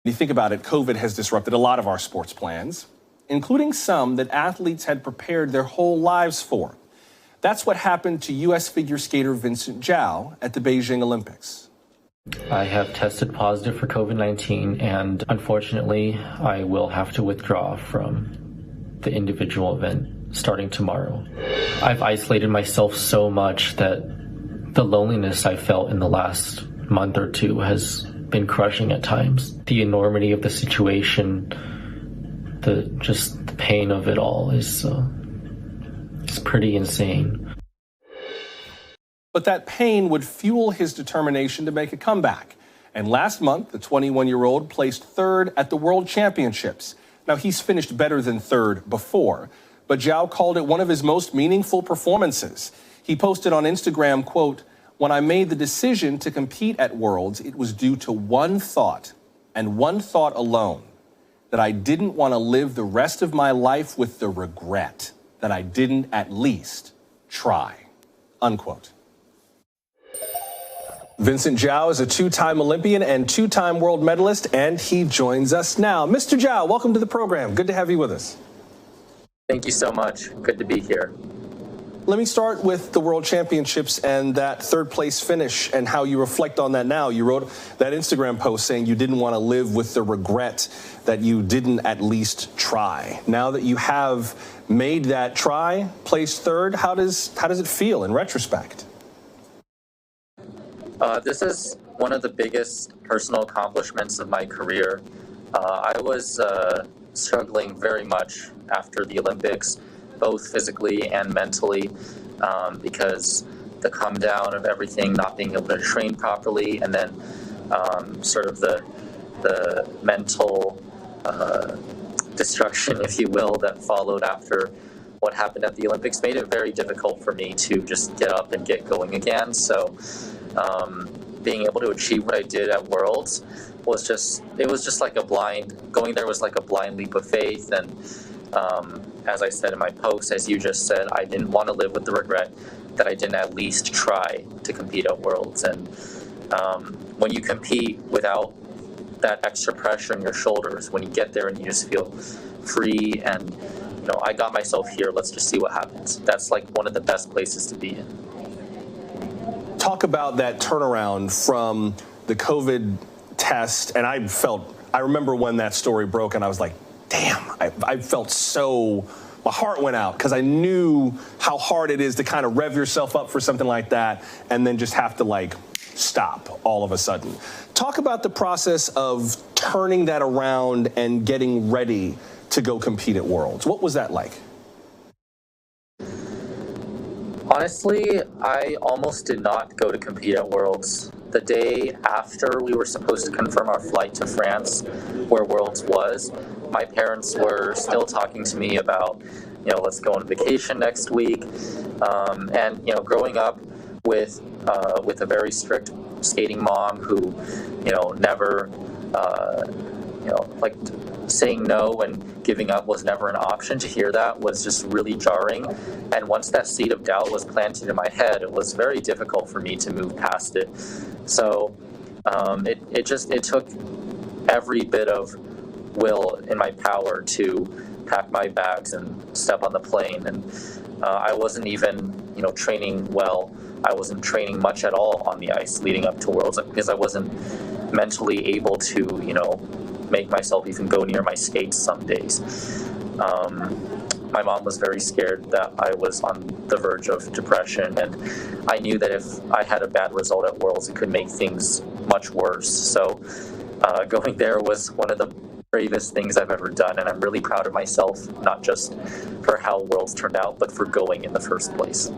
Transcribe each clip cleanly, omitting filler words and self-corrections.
When you think about it, COVID has disrupted a lot of our sports plans, including some that athletes had prepared their whole lives for. That's what happened to U.S. figure skater Vincent Zhao at the Beijing Olympics. I have tested positive for COVID-19, and unfortunately, I will have to withdraw from the individual event starting tomorrow. I've isolated myself so much that the loneliness I felt in the last month or two has been crushing at times. The enormity of the situation, the pain of it all is pretty insane. But that pain would fuel his determination to make a comeback. And last month, the 21-year-old placed third at the World Championships. Now, he's finished better than third before, but Zhao called it one of his most meaningful performances. He posted on Instagram, quote, "When I made the decision to compete at Worlds, it was due to one thought, and one thought alone, that I didn't want to live the rest of my life with the regret that I didn't at least try," unquote. Vincent Zhao is a two-time Olympian and two-time world medalist, and he joins us now. Mr. Zhao, welcome to the program. Good to have you with us. Thank you so much. Good to be here. Let me start with the World Championships and that third place finish and how you reflect on that now. You wrote that Instagram post saying you didn't want to live with the regret that you didn't at least try. Now that you have made that try, placed third, how does it feel in retrospect? This is one of the biggest personal accomplishments of my career. I was struggling very much after the Olympics, both physically and mentally, because the come down of everything, not being able to train properly, and then sort of the mental destruction, if you will, that followed after what happened at the Olympics made it very difficult for me to just get up and get going again. So being able to achieve what I did at Worlds was just like going there was like a blind leap of faith. And as I said in my post, as you just said, I didn't want to live with the regret that I didn't at least try to compete at Worlds. And when you compete without that extra pressure on your shoulders, when you get there and you just feel free and, I got myself here, let's just see what happens. That's like one of the best places to be in. Talk about that turnaround from the COVID test. And I remember when that story broke and I was like, damn, I felt my heart went out because I knew how hard it is to kind of rev yourself up for something like that and then just have to stop all of a sudden. Talk about the process of turning that around and getting ready to go compete at Worlds. What was that like? Honestly, I almost did not go to compete at Worlds. The day after we were supposed to confirm our flight to France, where Worlds was, my parents were still talking to me about, let's go on vacation next week. And growing up with a very strict skating mom who, never, saying no and giving up was never an option, to hear that was just really jarring. And once that seed of doubt was planted in my head, it was very difficult for me to move past it. So it took every bit of will in my power to pack my bags and step on the plane. And I wasn't even, training well. I wasn't training much at all on the ice leading up to Worlds because I wasn't mentally able to, make myself even go near my skates some days. My mom was very scared that I was on the verge of depression, and I knew that if I had a bad result at Worlds, it could make things much worse. So going there was one of the bravest things I've ever done, and I'm really proud of myself, not just for how Worlds turned out, but for going in the first place.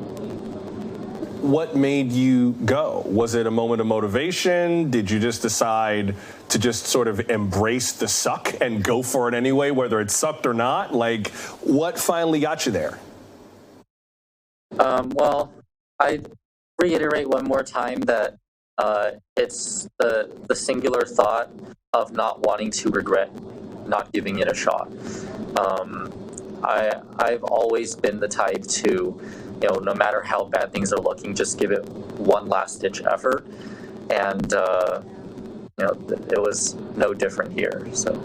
What made you go? Was it a moment of motivation? Did you just decide to just sort of embrace the suck and go for it anyway, whether it sucked or not? What finally got you there? Well, I reiterate one more time that it's the singular thought of not wanting to regret not giving it a shot. I've always been the type to, no matter how bad things are looking, just give it one last ditch effort. And, it was no different here. So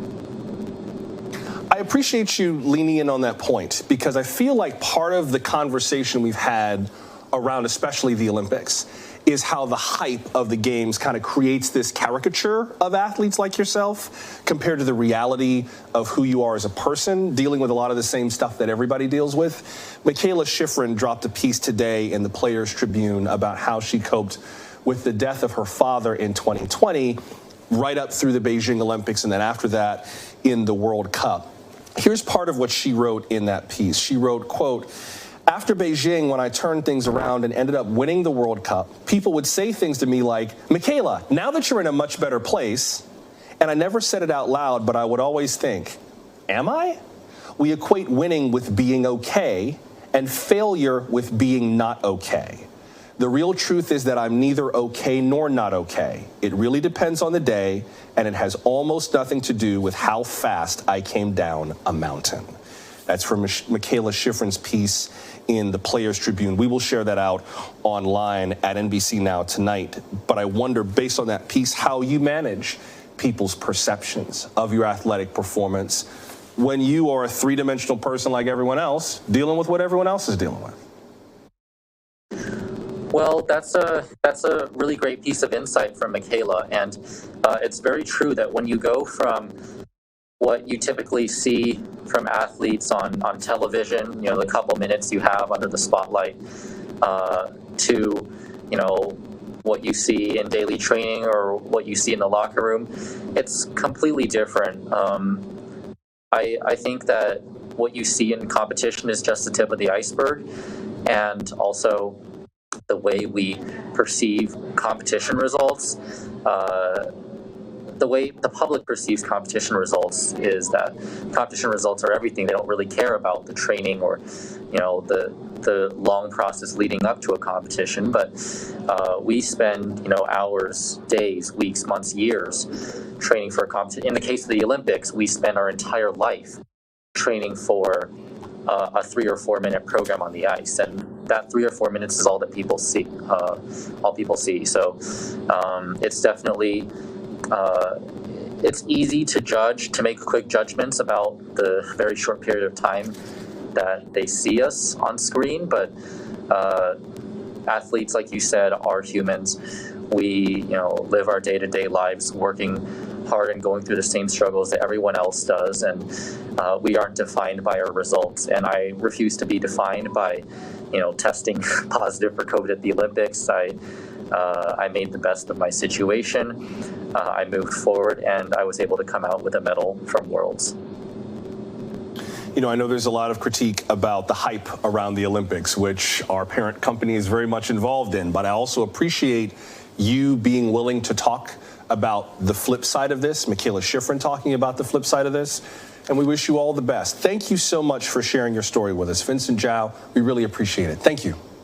I appreciate you leaning in on that point, because I feel like part of the conversation we've had around especially the Olympics is how the hype of the games kind of creates this caricature of athletes like yourself compared to the reality of who you are as a person, dealing with a lot of the same stuff that everybody deals with. Mikaela Shiffrin dropped a piece today in the Players Tribune about how she coped with the death of her father in 2020, right up through the Beijing Olympics, and then after that in the World Cup. Here's part of what she wrote in that piece. She wrote, quote, "After Beijing, when I turned things around and ended up winning the World Cup, people would say things to me like, 'Mikaela, now that you're in a much better place,' and I never said it out loud, but I would always think, 'Am I?' We equate winning with being okay and failure with being not okay. The real truth is that I'm neither okay nor not okay. It really depends on the day, and it has almost nothing to do with how fast I came down a mountain." That's from Mikaela Shiffrin's piece in the Players Tribune. We will share that out online at NBC Now tonight. But I wonder, based on that piece, how you manage people's perceptions of your athletic performance when you are a three-dimensional person like everyone else, dealing with what everyone else is dealing with. Well, that's a really great piece of insight from Mikaela, and it's very true that when you go from what you typically see from athletes on television, the couple minutes you have under the spotlight, to what you see in daily training or what you see in the locker room, it's completely different. I think that what you see in competition is just the tip of the iceberg, and also the way we perceive competition results, the way the public perceives competition results is that competition results are everything. They don't really care about the training or, the long process leading up to a competition. But we spend, hours, days, weeks, months, years training for a competition. In the case of the Olympics, we spend our entire life training for a 3 or 4 minute program on the ice, and that 3 or 4 minutes is all that people see. So it's definitely it's easy to judge, to make quick judgments about the very short period of time that they see us on screen. But athletes, like you said, are humans. We, live our day-to-day lives working hard and going through the same struggles that everyone else does, and we aren't defined by our results. And I refuse to be defined by, testing positive for COVID at the Olympics. I made the best of my situation. I moved forward, and I was able to come out with a medal from Worlds. I know there's a lot of critique about the hype around the Olympics, which our parent company is very much involved in, but I also appreciate you being willing to talk about the flip side of this, Mikaela Shiffrin talking about the flip side of this, and we wish you all the best. Thank you so much for sharing your story with us. Vincent Zhao, we really appreciate it. Thank you.